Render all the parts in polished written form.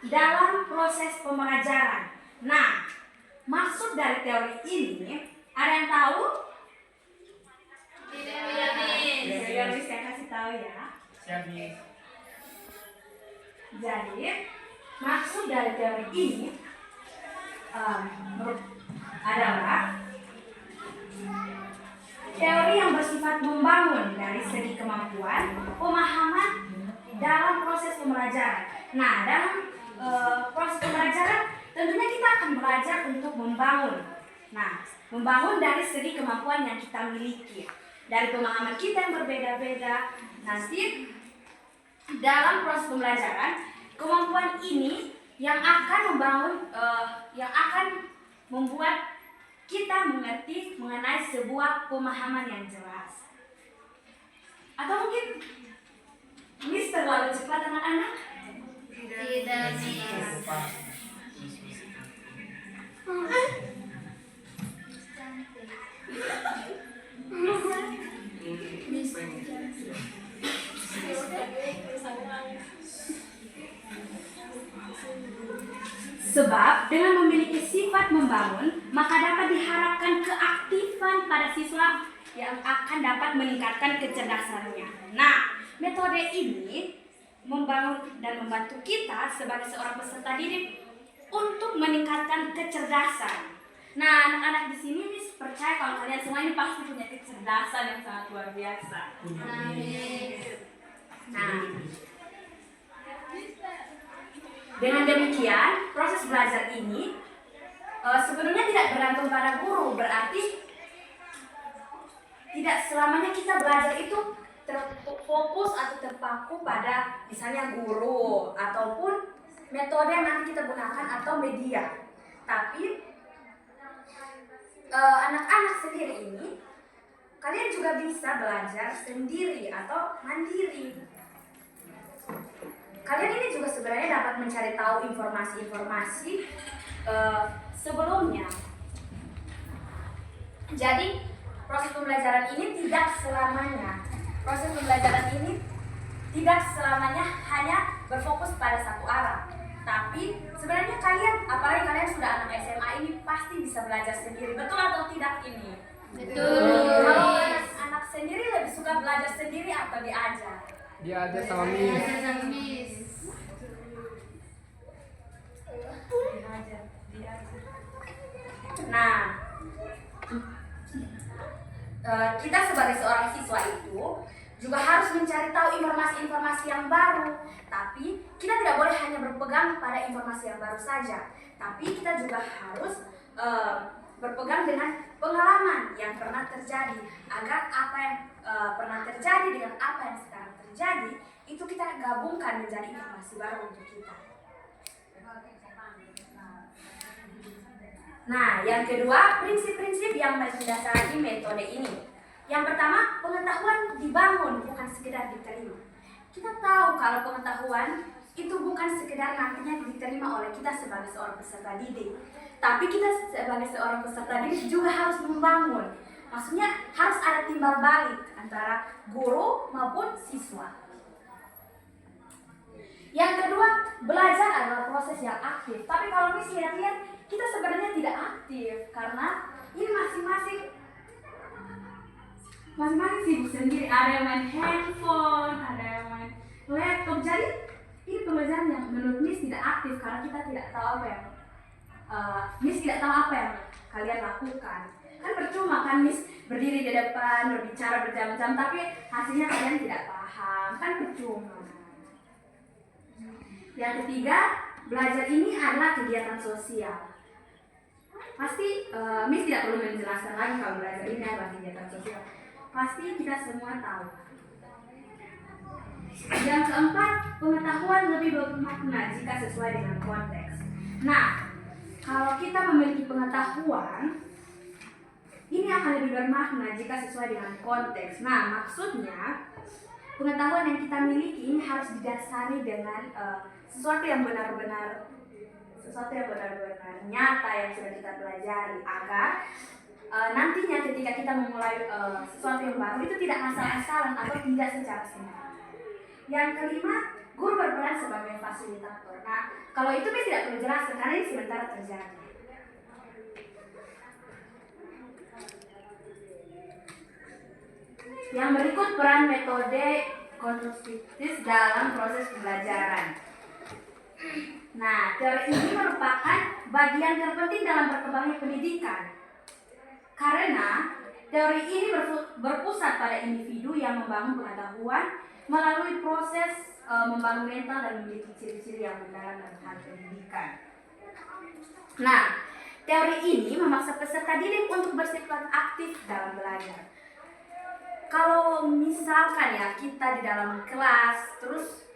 dalam proses pembelajaran. Nah, maksud dari teori ini, ada yang tahu? Tidak. Jadi saya kasih tahu ya. Jadi, maksud dari teori ini adalah teori yang bersifat membangun dari segi kemampuan, pemahaman dalam proses pembelajaran. Nah, dalam proses pembelajaran tentunya kita akan belajar untuk membangun. Nah, membangun dari segi kemampuan yang kita miliki, dari pemahaman kita yang berbeda-beda. Nanti dalam proses pembelajaran, kemampuan ini yang akan membangun, yang akan membuat kita mengerti mengenai sebuah pemahaman yang jelas. Atau mungkin Miss terlalu cepat anak-anak? Tidak, Miss. Sebab dengan memiliki sifat membangun, maka dapat diharapkan keaktifan pada siswa yang akan dapat meningkatkan kecerdasannya. Nah, metode ini membangun dan membantu kita sebagai seorang peserta didik untuk meningkatkan kecerdasan. Nah, anak-anak di sini Miss percaya kalau kalian semua ini pasti punya kecerdasan yang sangat luar biasa. Nah, dengan demikian, proses belajar ini sebenarnya tidak bergantung pada guru. Berarti tidak selamanya kita belajar itu terfokus atau terpaku pada misalnya guru ataupun metode yang nanti kita gunakan atau media. Tapi anak-anak sendiri ini, kalian juga bisa belajar sendiri atau mandiri. Kalian ini juga sebenarnya dapat mencari tahu informasi-informasi sebelumnya. Jadi proses pembelajaran ini tidak selamanya hanya berfokus pada satu arah. Tapi sebenarnya kalian, apalagi kalian sudah anak SMA ini pasti bisa belajar sendiri. Betul atau tidak ini? Betul. Kalau anak-anak sendiri lebih suka belajar sendiri atau diajar? Diajar sama Miss. Nah, kita sebagai seorang siswa itu juga harus mencari tahu informasi-informasi yang baru. Tapi kita tidak boleh hanya berpegang pada informasi yang baru saja. Tapi kita juga harus berpegang dengan pengalaman yang pernah terjadi, agar apa yang pernah terjadi dengan apa yang sekarang terjadi itu kita gabungkan menjadi informasi baru untuk kita. Nah, yang kedua, prinsip-prinsip yang mendasari metode ini. Yang pertama, pengetahuan dibangun, bukan sekedar diterima. Kita tahu kalau pengetahuan itu bukan sekedar nantinya diterima oleh kita sebagai seorang peserta didik. Tapi kita sebagai seorang peserta didik juga harus membangun. Maksudnya harus ada timbal balik antara guru maupun siswa. Yang kedua, belajar adalah proses yang aktif. Tapi kalau Miss lihat-lihat, kita sebenarnya tidak aktif karena ini masing-masing sibuk sendiri. Ada yang main handphone, ada yang main laptop. Jadi ini pembelajaran yang menurut Miss tidak aktif karena kita tidak tahu apa yang Miss tidak tahu apa yang kalian lakukan. Kan percuma kan Miss berdiri di depan berbicara berjam-jam tapi hasilnya kalian tidak paham, kan percuma. Yang ketiga, belajar ini adalah kegiatan sosial. Pasti Miss tidak perlu menjelaskan lagi kalau belajar ini adalah kegiatan sosial. Pasti kita semua tahu. Yang keempat, pengetahuan lebih bermakna jika sesuai dengan konteks. Nah, kalau kita memiliki pengetahuan, ini akan lebih bermakna jika sesuai dengan konteks. Nah, maksudnya pengetahuan yang kita miliki ini harus didasari dengan sesuatu yang benar-benar nyata yang sudah kita pelajari, agar nantinya ketika kita memulai sesuatu yang baru itu tidak asal-asalan atau tidak secara sembarangan. Yang kelima, guru berperan sebagai fasilitator. Nah, Kalau itu Miss tidak perlu jelaskan karena ini sementara terjadi. Yang berikut peran metode konstruktif dalam proses pembelajaran. Nah, teori ini merupakan bagian terpenting dalam berkembangnya pendidikan. Karena teori ini berpusat pada individu yang membangun pengetahuan melalui proses membangun mental dan memiliki ciri-ciri yang mendalam dalam hal pendidikan. Nah, teori ini memaksa peserta didik untuk bersifat aktif dalam belajar. Kalau misalkan ya kita di dalam kelas terus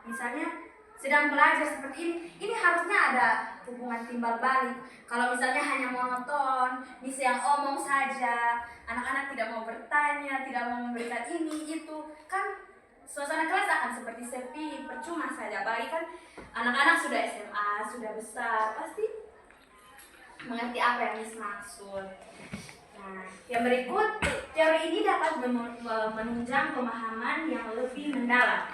misalnya sedang belajar seperti ini harusnya ada hubungan timbal balik. Kalau misalnya hanya monoton, Miss yang omong saja, anak-anak tidak mau bertanya, tidak mau memberikan ini itu, kan suasana kelas akan seperti sepi, percuma saja. Apalagi kan anak-anak sudah SMA, sudah besar, pasti mengerti apa yang Miss maksud. Nah, yang berikut, teori ini dapat menunjang pemahaman yang lebih mendalam.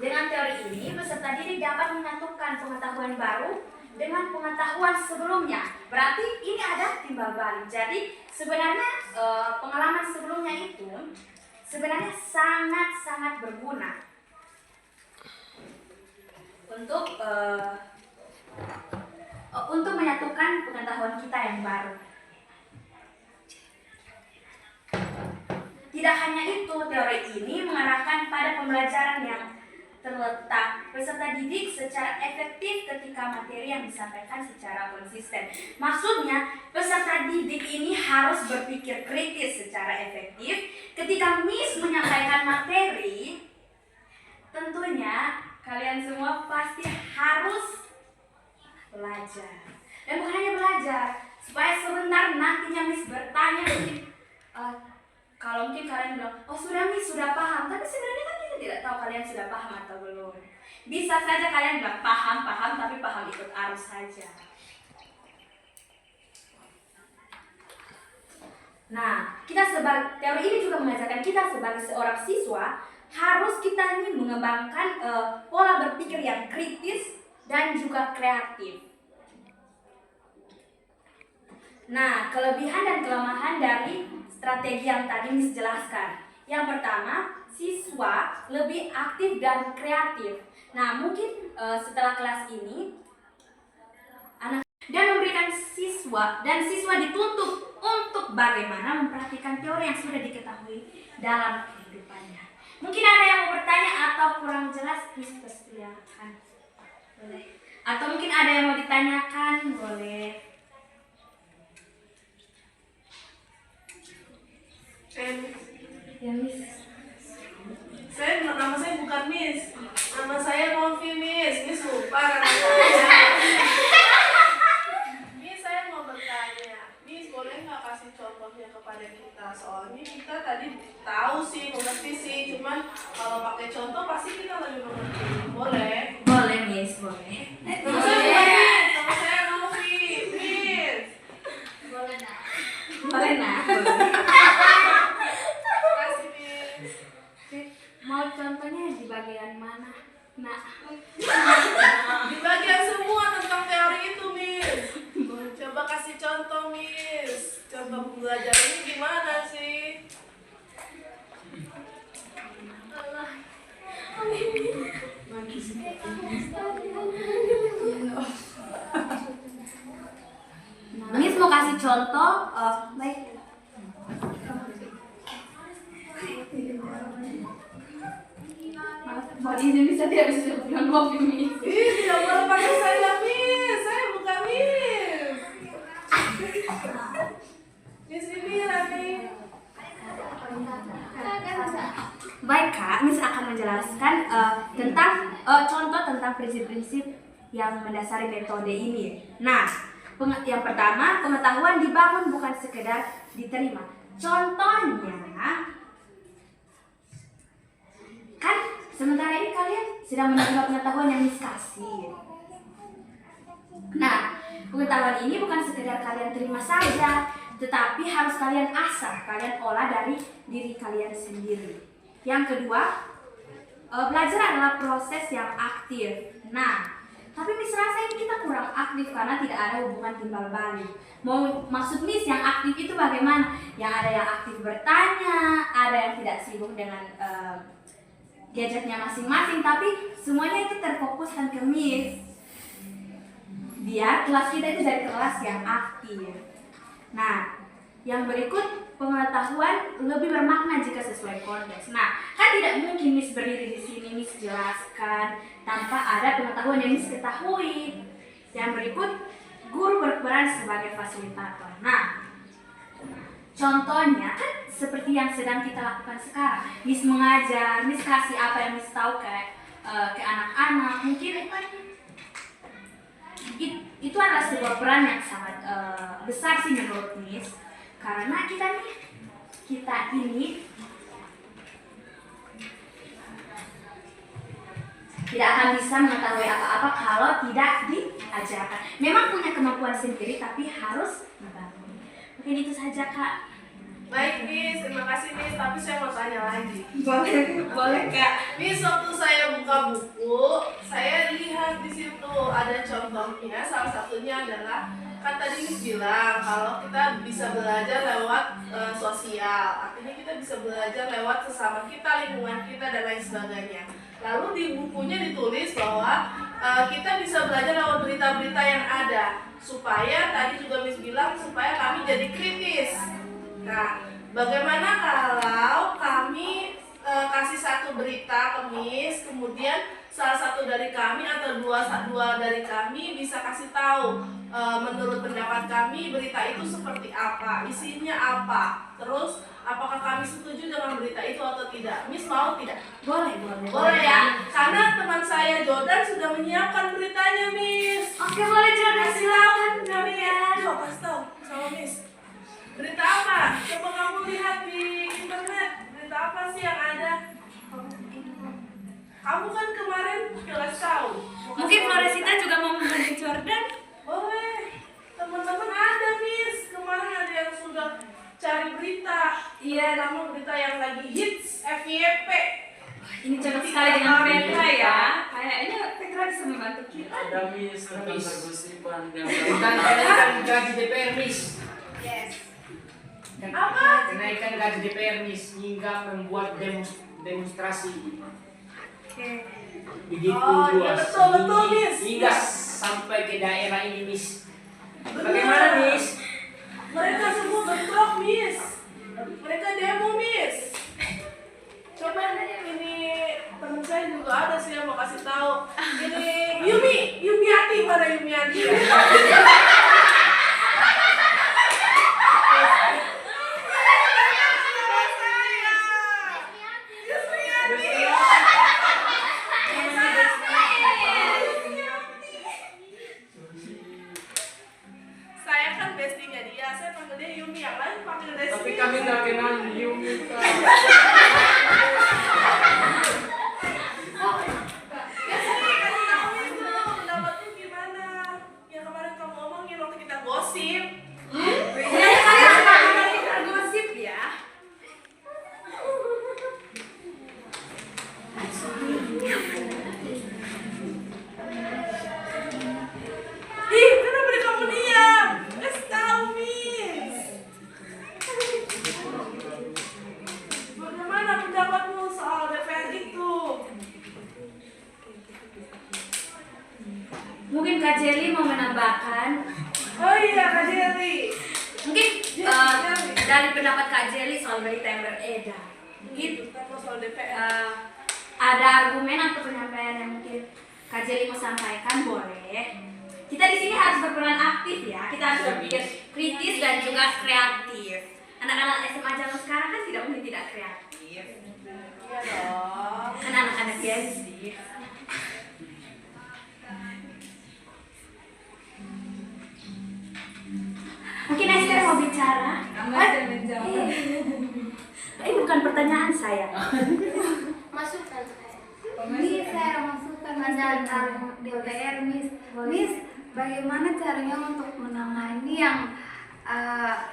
Dengan teori ini, peserta didik dapat menyatukan pengetahuan baru dengan pengetahuan sebelumnya. Berarti ini ada timbal balik. Jadi sebenarnya pengalaman sebelumnya itu sebenarnya sangat-sangat berguna untuk menyatukan pengetahuan kita yang baru. Tidak hanya itu, teori ini mengarahkan pada pembelajaran yang terletak peserta didik secara efektif ketika materi yang disampaikan secara konsisten. Maksudnya, peserta didik ini harus berpikir kritis secara efektif ketika Miss menyampaikan materi. Tentunya kalian semua pasti harus belajar. Dan bukan hanya belajar, supaya sebentar nantinya Miss bertanya kalau mungkin kalian bilang, oh sudah Miss, sudah paham. Tapi sebenarnya kan kita tidak tahu kalian sudah paham atau belum. Bisa saja kalian bilang paham, tapi paham ikut arus saja. Nah, teori ini juga mengajarkan kita sebagai seorang siswa, harus kita ini mengembangkan pola berpikir yang kritis dan juga kreatif. Nah, kelebihan dan kelemahan dari strategi yang tadi Miss jelaskan. Yang pertama, siswa lebih aktif dan kreatif. Nah, mungkin setelah kelas ini dan memberikan siswa dituntut untuk bagaimana memperhatikan teori yang sudah diketahui dalam kehidupannya. Mungkin ada yang mau bertanya atau kurang jelas, Miss persilakan. Boleh. Atau mungkin ada yang mau ditanyakan, boleh. Ya Miss. Nama saya bukan Miss. Nama saya Novi Miss. Miss lupa nama saya. Miss, saya mau bertanya. Miss, boleh nggak kasih contohnya kepada kita? Soalnya kita tadi tahu sih, mengerti sih. Cuman kalau pakai contoh pasti kita lebih mengerti. Boleh? Boleh Miss, boleh. Nama saya bukan Miss. Nama saya Novi. Miss. Boleh nak. Boleh nah. Mau contohnya di bagian mana? Nah, Di bagian semua tentang teori itu, Miss. Coba kasih contoh, Miss. Contoh belajar ini gimana sih? Miss mau kasih contoh, baik. Mau izin bisa tidak bisa bilang kopi Miss? Tidak boleh pakai saya, Miss. Saya bukan Miss. Miss Mira nih. Baik Kak, Miss akan menjelaskan tentang contoh tentang prinsip-prinsip yang mendasari metode ini. Nah, yang pertama, pengetahuan dibangun bukan sekedar diterima. Contohnya, kan sementara ini kalian sedang menerima pengetahuan yang Miss kasih. Nah, pengetahuan ini bukan sekedar kalian terima saja, tetapi harus kalian asah, kalian olah dari diri kalian sendiri. Yang kedua, belajar adalah proses yang aktif, Nah, tapi Miss rasa ini kita kurang aktif karena tidak ada hubungan timbal balik. Maksud Miss yang aktif itu bagaimana? Yang ada yang aktif bertanya, ada yang tidak sibuk dengan gadgetnya masing-masing, tapi semuanya itu terfokuskan ke Miss. Biar kelas kita itu dari kelas yang aktif. Nah, yang berikut pengetahuan lebih bermakna jika sesuai konteks. Nah, kan tidak mungkin Miss berdiri di sini Miss jelaskan tanpa ada pengetahuan yang Miss ketahui. Yang berikut, guru berperan sebagai fasilitator. Nah, contohnya kan seperti yang sedang kita lakukan sekarang. Miss mengajar, Miss kasih apa yang Miss tahu ke anak-anak. Mungkin itu adalah sebuah peran yang sangat besar sih menurut Miss. Karena kita ini tidak akan bisa mengetahui apa-apa kalau tidak diajarkan. Memang punya kemampuan sendiri tapi harus dibangun. Mungkin itu saja Kak. Baik Miss, terima kasih Miss. Tapi saya mau tanya lagi. Boleh Kak. Miss, waktu saya buka buku, saya lihat di situ ada contohnya. Salah satunya adalah kan tadi Miss bilang kalau kita bisa belajar lewat sosial. Artinya kita bisa belajar lewat sesama kita, lingkungan kita dan lain sebagainya. Lalu di bukunya ditulis bahwa kita bisa belajar lewat berita-berita yang ada supaya tadi juga Miss bilang supaya kami jadi kritis. Nah, bagaimana kalau kami kasih satu berita ke Miss, kemudian salah satu dari kami atau dua dari kami bisa kasih tahu menurut pendapat kami berita itu seperti apa, isinya apa, terus apakah kami setuju dengan berita itu atau tidak. Miss mau tidak? Boleh ya, karena teman saya Jordan sudah menyiapkan beritanya Miss. Oke, boleh Jordan, silakan Jordan. Coba kasih tahu sama Miss. Berita apa? Coba kamu lihat di internet. Berita apa sih yang ada? Kamu kan kemarin kelas tahu. Mungkin Floresita juga mau membantu Jordan. Boleh. Teman-teman ada Miss. Kemarin ada yang sudah cari berita. Iya. Nama berita yang lagi hits FYP. Ini cocok sekali dengan Petra ya. Kayaknya Petra bisa membantu kita. Ada Miss tentang pergosipan yang kenaikan gaji DPR Miss. Yes. Apa? Kenaikan gaji DPR Miss hingga membuat demonstrasi. Oke. Begitu Oh, iya, luas. betul, Miss. Hingga sampai ke daerah ini Miss. Benar. Bagaimana Miss? Mereka semua bentrok Miss. Mereka demo Miss. Coba ini teman saya juga ada sih yang mau kasih tahu. Ini Yumiati, mana Yumiati? Saya kan bestinya dia, saya panggil dia Yumi, yang lain panggil Desi. Tapi kami nggak kenal Yumi. Pendapatnya gimana? Yang kemarin kamu ngomongin waktu kita gosip. Gosip ya. Ih, kenapa kamu diam? Kasih tahu, Miss. Bagaimana pendapatmu soal DPR itu? Mungkin Kak Jelly mau menambahkan. Oh iya, Kak Jelly. Mungkin dari pendapat Kak Jelly soal berita yang beredar. Mungkin Soal DPR. ada argumen atau penyampaian yang mungkin Kak Jelly mau sampaikan, boleh. Kita di sini harus berperan aktif ya. Kita harus berpikir kritis dan juga kreatif. Anak-anak SMA zaman sekarang kan tidak mungkin tidak kreatif. Iya dong. Kan anak-anak Gen Z. Mungkin Esther mau bicara. Ini bukan pertanyaan saya. Masukan. Miss, saya masukkan tentang DPR, Miss. Miss, bagaimana caranya untuk menangani yang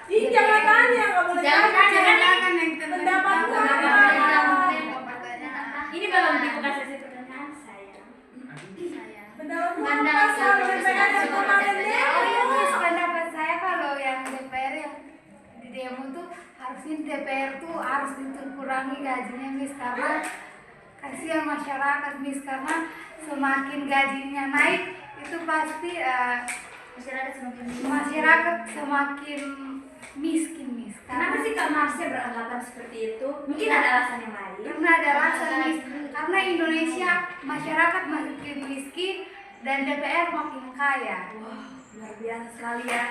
Ih, jangan tanya, nggak boleh Jangan tanya. tanya. yang Pendapatmu tentang apa? Ini belum dibuka sesi pertanyaan saya. Pandangan DPR yang kemarin Oh iya demo. Miss, pendapat saya kalau yang DPR yang di demo tuh harusnya DPR tuh harus dikurangi gajinya Miss, karena kasihan masyarakat Miss, karena semakin gajinya naik itu pasti masyarakat semakin miskin Miss. Kenapa sih Kak Marsha beranggapan seperti itu? Mungkin ada alasan yang lain. Karena ada alasan Miss, karena Indonesia masyarakat makin miskin dan DPR makin kaya. Wah, luar biasa sekali ya.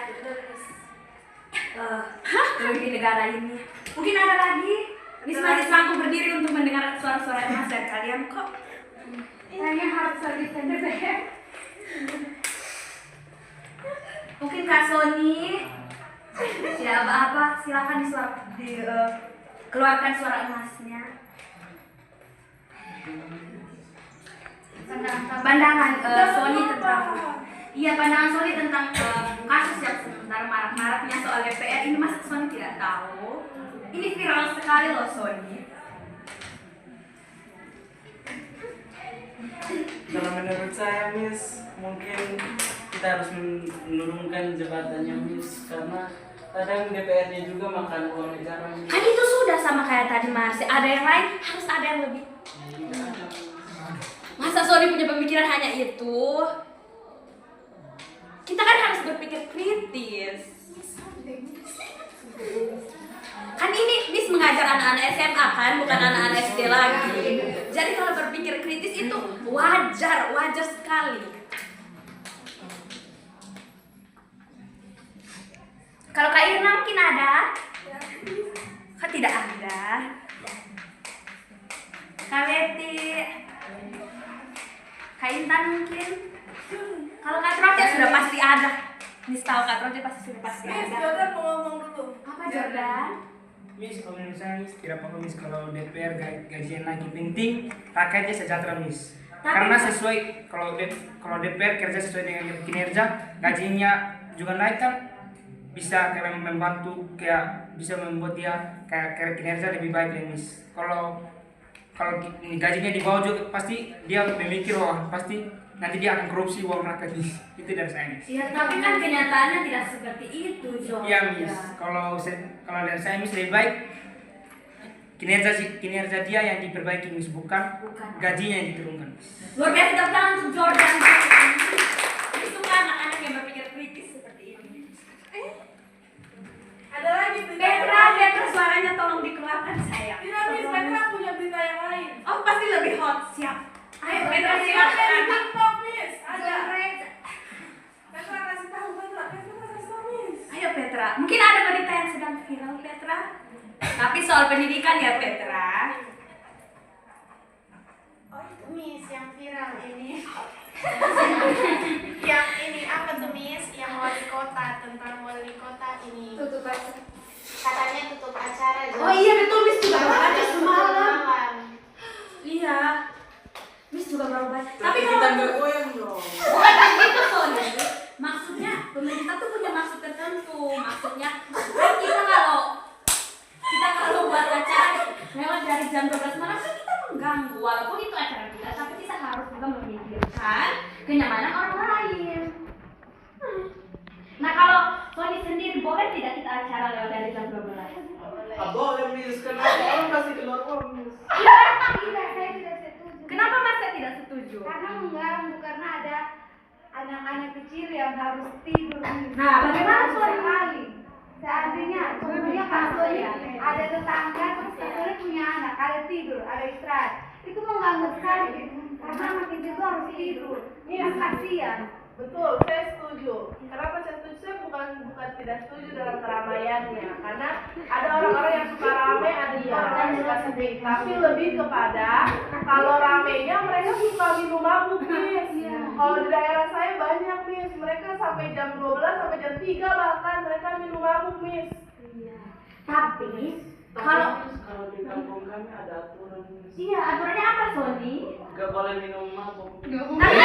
Di negara ini. Mungkin ada lagi. Miss masih sanggup berdiri untuk mendengar suara-suara emas dari kalian kok. Kayaknya harus lebih ke DPR. Mungkin Kak Sony. Siapa apa? Silakan keluarkan suara emasnya. Pandangan Sony tentang pandangan Sony tentang kasus yang sebentar marak-maraknya soal DPR ini, masa Sony tidak tahu? Ini viral sekali loh Sony. Kalau menurut saya Miss, mungkin kita harus menurunkan jabatannya Miss, karena kadang DPR-nya juga makan uang negara Miss. Kan itu sudah sama kayak tadi Mas. Ada yang lain, harus ada yang lebih. Masa Sony punya pemikiran hanya itu? Kita kan harus berpikir kritis. Kan ini Miss mengajar anak-anak SMA kan, bukan anak-anak SD lagi. Jadi kalau berpikir kritis itu wajar sekali. Kalau Kak Irna mungkin ada? Kak tidak ada. Kak Leti, Kak Intan mungkin. Kalau Kak Troja sudah pasti ada. Miss tahu Kak Troja pasti sudah pasti Miss, ada. Jordan mau ngomong dulu. Apa Jordan? Miss, kalau menurut saya Miss, tidak apa-apa Miss kalau DPR gajinya naik, penting rakyatnya sejahtera Miss. Karena sesuai kalau DPR kerja sesuai dengan kinerja, gajinya juga naik kan, bisa kayak membantu, kayak bisa membuat dia kayak kinerja lebih baik ya Miss. Kalau gajinya di bawah juga pasti dia memikir pasti nanti dia akan korupsi uang rakyat Miss. Itu dari saya Miss. Ya, tapi kan kenyataannya tidak seperti itu, Jordan. Iya Miss, kalau dari saya Miss lebih baik kinerja dia yang diperbaiki Miss, bukan gajinya yang diturunkan Miss. Luar biasa, tepuk tangan untuk Jordan. Ini suka anak-anak yang berpikir kritis seperti ini. Ada lagi berita Petra suaranya tolong dikeluarkan sayang. Tidak, Miss, Petra punya berita yang lain. Oh, pasti lebih hot, siap. Ayo Petra Ada di silakan. TikTok, Miss. Ada. Petra kasih tahu, Petra kasih tahu, Miss. Ayo Petra, mungkin ada berita yang sedang viral Petra. Tapi soal pendidikan ya Petra. Oh itu Miss yang viral ini. Yang ini apa tuh Miss? Yang wali kota, tentang wali kota ini. Tutup aja. Katanya tutup acara. Oh iya betul, Miss juga baru ada Jam semalam. 8. Iya. Miss juga baru baca. Tapi Tapi kita kalau nggak goyang dong. bukan begitu Sony. Maksudnya pemerintah tuh punya maksud tertentu. Maksudnya kan kita kalau buat acara lewat dari jam 12 malam kan kita mengganggu. Walaupun itu acara kita, tapi kita harus juga memikirkan kenyamanan orang lain. Nah kalau Sony sendiri boleh tidak kita acara lewat dari jam 12? Boleh Miss, karena orang pasti keluar uang Miss. Tidak, saya tidak setuju. Kenapa Mas saya tidak setuju? Karena mengganggu, karena ada anak-anak kecil yang harus tidur. Nah, bagaimana suara Sony? kali? Seandainya, contohnya Kak Sony ada tetangga, terus Kak Sony punya anak, ada tidur, ada istirahat. Itu mengganggu sekali, karena anak itu harus tidur. Kan kasihan. Betul, saya setuju. Kenapa saya setuju? Saya bukan tidak setuju dalam keramaiannya, karena ada orang-orang yang suka ramai, ada juga orang yang suka sepi. Tapi lebih kepada kalau ramainya mereka suka minum mabuk, Miss. Kalau di daerah saya banyak, Miss. Mereka sampai jam 12 sampai jam 3 bahkan mereka minum mabuk, Miss. Tapi Kalau kalau di kampung kami ada aturan Miss. iya aturannya apa Sony? Nggak boleh minum mabuk. Tapi